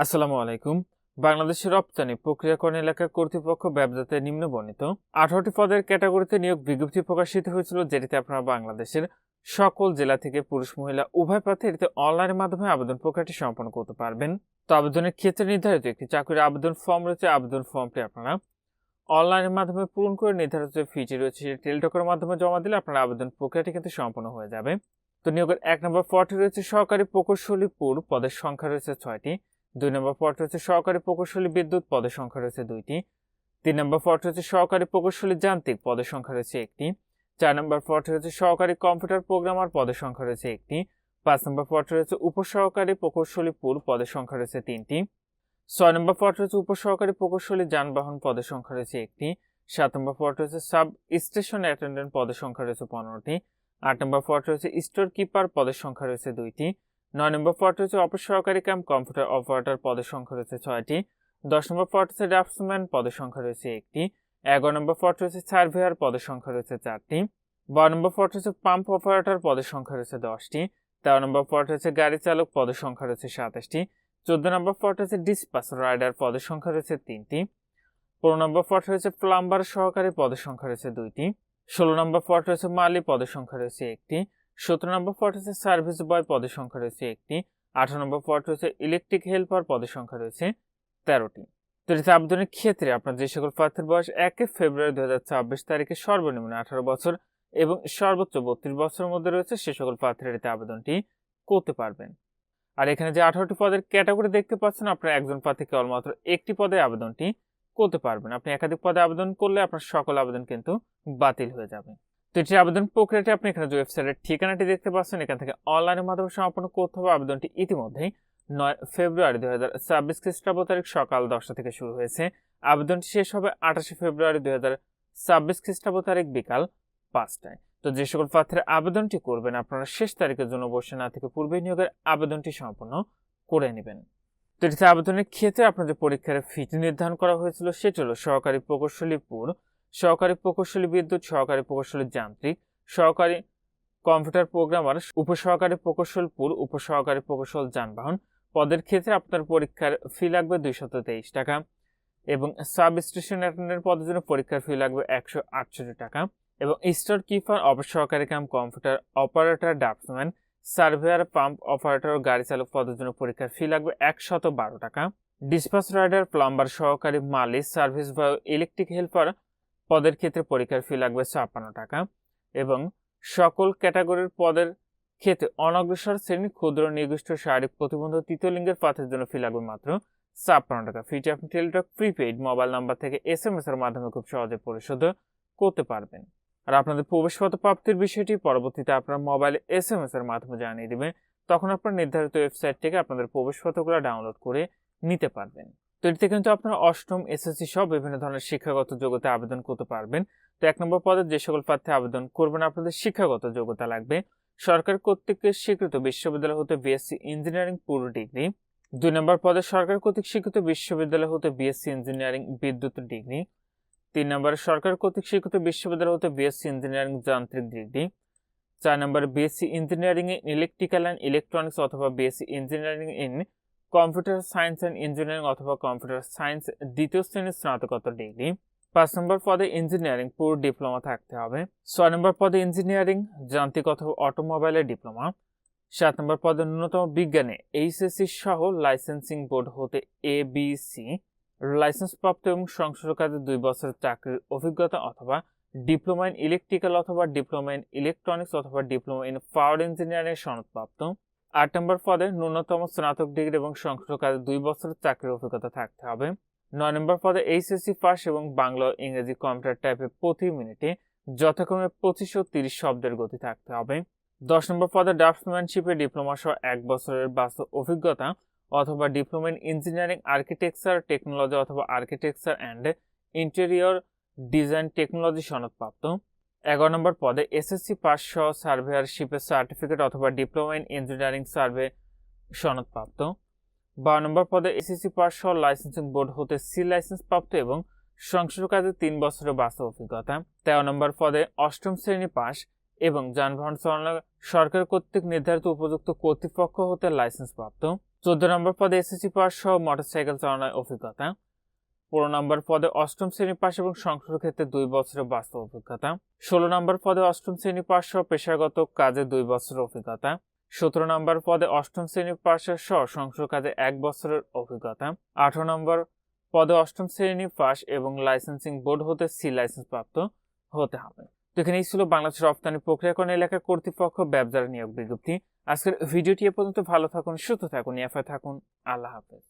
আসসালামু আলাইকুম। বাংলাদেশের রপ্তানি প্রক্রিয়াকরণ এলাকা কর্তৃপক্ষ ব্যবসাতে নিম্নবর্ণিত 18টি পদের ক্যাটাগরিতে নিয়োগ বিজ্ঞপ্তি প্রকাশিত হয়েছিল, যেটিতে আপনারা বাংলাদেশের সকল জেলা থেকে পুরুষ মহিলা উভয় প্রার্থী এটিতে অনলাইনের মাধ্যমে আবেদন প্রক্রিয়াটি সম্পন্ন করতে পারবেন। তো আবেদনের ক্ষেত্রে নির্ধারিত একটি চাকরির আবেদন ফর্ম রয়েছে। আবেদন ফর্মটি আপনারা অনলাইনের মাধ্যমে পূরণ করে নির্ধারিত যে ফিটি রয়েছে সেটি টেলিটকের মাধ্যমে জমা দিলে আপনার আবেদন প্রক্রিয়াটি কিন্তু সম্পন্ন হয়ে যাবে। তো নিয়োগের 1 নম্বর পদটি রয়েছে সহকারী প্রকৌশলীপুর, পদের সংখ্যা রয়েছে 6টি। 2 নম্বর পদ রয়েছে সহকারী প্রকৌশলী বিদ্যুৎ, পদের সংখ্যা রয়েছে 2টি। 3 নম্বর পদ রয়েছে সহকারী প্রকৌশলী যান্ত্রিক, পদের সংখ্যা রয়েছে 1টি। 4 নম্বর পদ রয়েছে সহকারী কম্পিউটার প্রোগ্রামার, পদের সংখ্যা রয়েছে 1টি। 5 নম্বর পদ রয়েছে উপসহকারী প্রকৌশলীপুর, পদের সংখ্যা রয়েছে 3টি। 6 নম্বর পদ রয়েছে উপসহকারী প্রকৌশলী যানবাহন, পদের সংখ্যা রয়েছে 1টি। 7 নম্বর পদ রয়েছে সাব স্টেশন অ্যাটেন্ডেন্ট, পদের সংখ্যা রয়েছে 15টি। 8 নম্বর পদ রয়েছে স্টোর কিপার, পদের সংখ্যা রয়েছে 2টি। 9 নম্বর পদ রয়েছে অফিস সহকারী কাম কম্পিউটার অপারেটর, পদের সংখ্যা রয়েছে 6টি। 10 নম্বর পদ রয়েছে ড্রাফটসম্যান, পদের সংখ্যা রয়েছে 1টি। 11 নম্বর পদ রয়েছে সার্ভেয়ার, পদের সংখ্যা রয়েছে 4টি। 12 নম্বর পদ রয়েছে পাম্প অপারেটর, পদের সংখ্যা রয়েছে 10টি। 13 নম্বর পদ রয়েছে গাড়ি চালক, পদের সংখ্যা রয়েছে 27টি। 14 নম্বর পদ রয়েছে ডিসপাস রাইডার, পদের সংখ্যা রয়েছে 3টি। 15 নম্বর পদ রয়েছে প্লাম্বার সহকারী, পদের সংখ্যা রয়েছে 2টি। 16 নম্বর পদ রয়েছে মালি, পদের সংখ্যা রয়েছে 1টি। 17 নম্বর পদ রয়েছে সার্ভিস বয়, পদের সংখ্যা রয়েছে 1টি। 18 নম্বর পদ রয়েছে ইলেকট্রিক হেল্পার, পদের সংখ্যা রয়েছে 13টি। তো এটিতে আবেদনের ক্ষেত্রে আপনার যে সকল প্রার্থীর বয়স 1 ফেব্রুয়ারি 2026 তারিখে সর্বনিম্ন 18 বছর এবং সর্বোচ্চ 32 বছরের মধ্যে রয়েছে, সে সকল প্রার্থীরা এটিতে আবেদনটি করতে পারবেন। আর এখানে যে 18টি পদের ক্যাটাগরি দেখতে পাচ্ছেন, আপনার একজন প্রার্থী কেবলমাত্র একটি পদে আবেদনটি করতে পারবেন। আপনি একাধিক পদে আবেদন করলে আপনার সকল আবেদন কিন্তু বাতিল হয়ে যাবে। তো এটি আবেদন প্রক্রিয়াটি আপনি এখানে যে ওয়েবসাইটের ঠিকানাটি দেখতে পাচ্ছেন, এখান থেকে অনলাইনের মাধ্যমে সম্পন্ন করতে হবে। আবেদনটি ইতিমধ্যেই 9 ফেব্রুয়ারি 2026 খ্রিস্টাব্দ তারিখ সকাল 10টা থেকে শুরু হয়েছে। আবেদনটি শেষ হবে 28 ফেব্রুয়ারি 2026 খ্রিস্টাব্দ তারিখ বিকাল 5টায়। তো যে সকল প্রার্থীরা আবেদনটি করবেন, আপনারা শেষ তারিখের জন্য বসে না থেকে পূর্বে নিয়োগের আবেদনটি সম্পন্ন করে নেবেন। তো এটিতে আবেদনের ক্ষেত্রে আপনাদের পরীক্ষার ফিটি নির্ধারণ করা হয়েছিল, সেটি হলো সহকারী প্রকৌশলীপুর, সহকারী প্রকৌশলী বিদ্যুৎ, সহকারী প্রকৌশলী যান্ত্রিক, সহকারী কম্পিউটার প্রোগ্রামার, উপসহকারী প্রকৌশলপুর, উপসহকারী প্রকৌশল যানবাহন। পদের ক্ষেত্রে আপনার পরীক্ষার ফি লাগবে 223 টাকা এবং সাব স্টেশন অ্যাটেন্ডেন্ট পদের জন্য পরীক্ষার ফি লাগবে 168 টাকা এবং স্টোর কিপার, অপসহকারী cum computer operator, draftsman, surveyor, pump operator ও গাড়ি চালক পদের জন্য পরীক্ষার ফি লাগবে 112 টাকা। ডিসপাস রাইডার, প্লাম্বার সহকারী, মালিক, সার্ভিস বয়, ইলেকট্রিক হেল্পার পদের ক্ষেত্রে পরীক্ষার ফি লাগবে 56 টাকা এবং সকল ক্যাটাগরির পদের ক্ষেত্রে অনগ্রসর শ্রেণী, ক্ষুদ্র, নির্দিষ্ট, শারীরিক প্রতিবন্ধ, তৃতীয় লিঙ্গের প্রার্থীর জন্য ফি লাগবে মাত্র 56 টাকা। ফিটি আপনি টেলিটক প্রিপেইড মোবাইল নাম্বার থেকে SMS এর মাধ্যমে খুব সহজে পরিশোধ করতে পারবেন। আর আপনাদের প্রবেশপত্র প্রাপ্তির বিষয়টি পরবর্তীতে আপনার মোবাইলে SMS এর মাধ্যমে জানিয়ে দিবেন। তখন আপনার নির্ধারিত ওয়েবসাইট থেকে আপনাদের প্রবেশপত্রগুলো ডাউনলোড করে নিতে পারবেন। তো এটিতে কিন্তু আপনারা অষ্টম, SSC সহ বিভিন্ন ধরনের শিক্ষাগত যোগ্যতা আবেদন করতে পারবেন। তো 1 নম্বর পদে যে সকল প্রার্থী আবেদন করবেন, আপনাদের শিক্ষাগত যোগ্যতা লাগবে সরকার কর্তৃক স্বীকৃত বিশ্ববিদ্যালয় হতে BSc ইঞ্জিনিয়ারিং পুরো ডিগ্রি। 2 নম্বর পদে সরকার কর্তৃক স্বীকৃত বিশ্ববিদ্যালয় হতে BSc ইঞ্জিনিয়ারিং বিদ্যুৎ ডিগ্রি। 3 নম্বরে সরকার কর্তৃক স্বীকৃত বিশ্ববিদ্যালয় হতে BSc ইঞ্জিনিয়ারিং যান্ত্রিক ডিগ্রি। 4 নম্বরে BSc engineering in electrical and electronics অথবা BSc engineering in computer science and engineering অথবা কম্পিউটার সায়েন্স দ্বিতীয় শ্রেণীর স্নাতকোত্তর ডিগ্রি। 5 নম্বর পদে ইঞ্জিনিয়ারিং পুরো ডিপ্লোমা থাকতে হবে। 6 নম্বর পদে ইঞ্জিনিয়ারিং যান্ত্রিক অথবা অটোমোবাইলের ডিপ্লোমা। 7 নম্বর পদে ন্যূনতম বিজ্ঞানে HSC সহ লাইসেন্সিং বোর্ড হতে ABC লাইসেন্স প্রাপ্ত এবং সংশ্লিষ্ট কাজে 2 বছরের চাকরির অভিজ্ঞতা অথবা ডিপ্লোমা ইন ইলেকট্রিক্যাল অথবা ডিপ্লোমা ইন ইলেকট্রনিক্স অথবা ডিপ্লোমা ইন পাওয়ার ইঞ্জিনিয়ারিং সনদপ্রাপ্ত। 8 নম্বর পদে ন্যূনতম স্নাতক ডিগ্রি এবং সংশ্লিষ্ট কাজে 2 বছরের চাকরির অভিজ্ঞতা থাকতে হবে। 9 নম্বর পদে HSC পাস এবং বাংলা ও ইংরেজি কম্পিউটার টাইপে প্রতি মিনিটে যথাক্রমে 25 ও 30 শব্দের গতি থাকতে হবে। 10 নম্বর পদে ড্রাফটসম্যানশিপে ডিপ্লোমা সহ 1 বছরের বাস্তব অভিজ্ঞতা অথবা diploma in engineering architecture technology অথবা architecture and interior design technology সনদপ্রাপ্ত। 11 নম্বর পদে SSC পাস সহ সার্ভেয়ারশিপের সার্টিফিকেট অথবা ডিপ্লোমা ইন ইঞ্জিনিয়ারিং সার্ভে সনদপ্রাপ্ত। 12 নম্বর পদে SSC পাস সহ লাইসেন্সিং বোর্ড হতে সি লাইসেন্স প্রাপ্ত এবং সংশ্লিষ্ট কাজে 3 বছরের বাস্তব অভিজ্ঞতা। 13 নম্বর পদে অষ্টম শ্রেণী পাস এবং যানবাহন চালানো সরকার কর্তৃক নির্ধারিত উপযুক্ত কর্তৃপক্ষ হতে লাইসেন্স প্রাপ্ত। 14 নম্বর পদে এসএসসি পাস সহ মোটরসাইকেল চালানোর অভিজ্ঞতা। 15 নম্বর পদে অষ্টম শ্রেণী পাস এবং সংসদ ক্ষেত্রে 2 বছরের বাস্তব অভিজ্ঞতা। 16 নম্বর পদে অষ্টম শ্রেণী পাস সহ পেশাগত কাজে 2 বছরের অভিজ্ঞতা। 17 নম্বর পদে অষ্টম শ্রেণী পাস সহ সংসদ কাজে 1 বছরের অভিজ্ঞতা। 18 নম্বর পদে অষ্টম শ্রেণী পাস এবং লাইসেন্সিং বোর্ড হতে সি লাইসেন্স প্রাপ্ত হতে হবে। তো এখানেই ছিল বাংলাদেশ রপ্তানি প্রক্রিয়াকরণ এলাকা কর্তৃপক্ষ ব্যবসার নিয়োগ বিজ্ঞপ্তি। আজকের ভিডিওটি এ পর্যন্ত। ভালো থাকুন, সুস্থ থাকুন, নিরাপদে থাকুন। আল্লাহ হাফেজ।